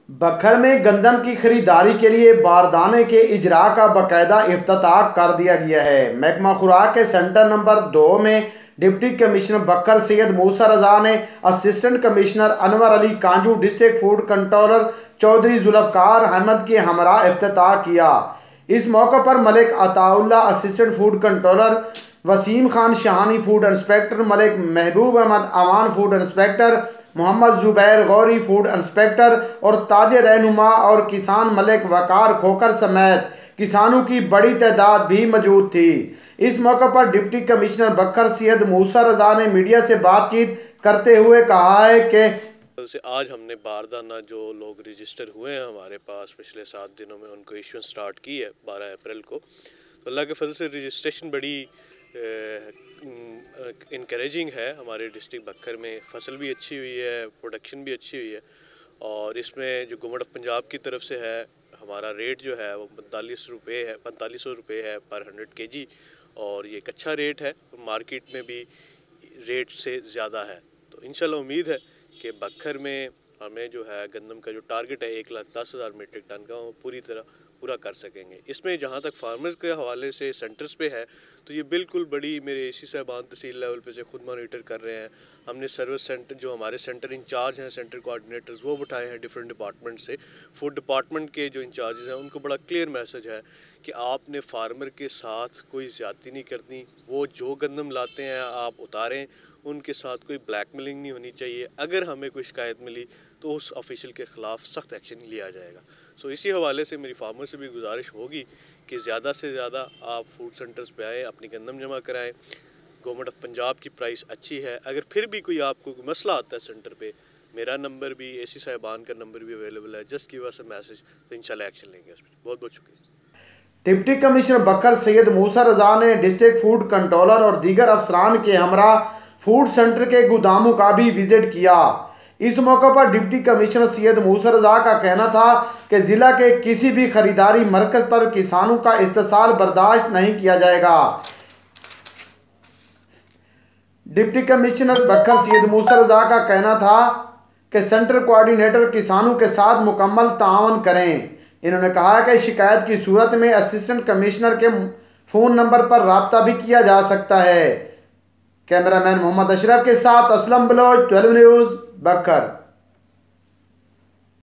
बखर में गंदम की खरीदारी के लिए बारदाने के इजरा का बाकायदा इफ्तिताह कर दिया गया है। महकमा खुराक के सेंटर नंबर 2 में डिप्टी कमिश्नर बखर सैयद मूसा रजा ने assistant commissioner Anwar Ali Kanju, district food controller Chaudhry Zulfiqar Ahmed के हमरा इफ्तिताह किया। इस मौके पर Malik Ataullah assistant food controller, Waseem Khan Shahani food inspector, Malik Mehboob Ahmed Aman food inspector, Mohammad Zubair Ghauri food inspector और ताजे रहनुमा और किसान मलिक वकार खोकर समेत किसानों की बड़ी तादाद भी मौजूद थी। इस मौके पर डिप्टी कमिश्नर बखर सैयद मूसा रजा ने मीडिया से बातचीत करते हुए कहा है कि से आज हमने बारदाना जो लोग रजिस्टर हुए हैं हमारे पास पिछले 7 दिनों में उनको इशू स्टार्ट की है 12 अप्रैल को। तो अल्लाह के फजल से रजिस्ट्रेशन बड़ी इनकरेजिंग है। हमारे डिस्ट्रिक्ट बखर में फसल भी अच्छी हुई है, प्रोडक्शन भी अच्छी हुई है और इसमें जो गवर्नमेंट ऑफ पंजाब की तरफ से है हमारा रेट जो है वो 4500 रुपये है पर 100 kg और ये एक अच्छा रेट है। मार्केट में भी रेट से ज़्यादा है। तो इंशाल्लाह उम्मीद है कि बखर में हमें जो है गंदम का जो टारगेट है 1,10,000 मीट्रिक टन का वो पूरी तरह पूरा कर सकेंगे। इसमें जहाँ तक फार्मर्स के हवाले से सेंटर्स पे है तो ये बिल्कुल बड़ी मेरे एसी साहबान तहसील लेवल पे से खुद मॉनिटर कर रहे हैं। हमने सर्विस सेंटर जो हमारे सेंटर इंचार्ज हैं, सेंटर कोऑर्डिनेटर्स, वो बिठाए हैं डिफरेंट डिपार्टमेंट से। फूड डिपार्टमेंट के जो इंचार्जेस हैं उनको बड़ा क्लियर मैसेज है कि आपने फार्मर के साथ कोई ज़्यादती नहीं करनी। वो जो गंदम लाते हैं आप उतारें, उनके साथ कोई ब्लैकमेलिंग नहीं होनी चाहिए। अगर हमें कोई शिकायत मिली तो उस ऑफिशियल के ख़िलाफ़ सख्त एक्शन लिया जाएगा। सो इसी हवाले से मेरी फार्मर से भी गुजारिश होगी कि ज़्यादा से ज़्यादा आप फूड सेंटर्स पे आएँ, अपनी गंदम जमा कराएं। गवर्नमेंट ऑफ पंजाब की प्राइस अच्छी है। अगर फिर भी कोई आपको मसला आता है सेंटर पे, मेरा नंबर भी, एसी साहिबान का नंबर भी अवेलेबल है। Just give us a message, तो इंशाल्लाह एक्शन लेंगे उस पर। बहुत बहुत शुक्रिया। डिप्टी कमिश्नर बखर सैयद मूसा रजा ने डिस्ट्रिक्ट फूड कंट्रोलर और दीगर अफसरान के हमरा फूड सेंटर के गोदामों का भी विजिट किया। इस मौके पर डिप्टी कमिश्नर सैयद मूसा रजा का कहना था कि जिला के किसी भी खरीदारी मरकज पर किसानों का इस्तेसाल बर्दाश्त नहीं किया जाएगा। डिप्टी कमिश्नर बखर सैयद मूसा रजा का कहना था कि सेंटर कोऑर्डिनेटर किसानों के साथ मुकम्मल तावन करें। इन्होंने कहा कि शिकायत की सूरत में असिस्टेंट कमिश्नर के फ़ोन नंबर पर राब्ता भी किया जा सकता है। कैमरामैन मोहम्मद अशरफ के साथ असलम बलोच, 12 न्यूज़ बखर।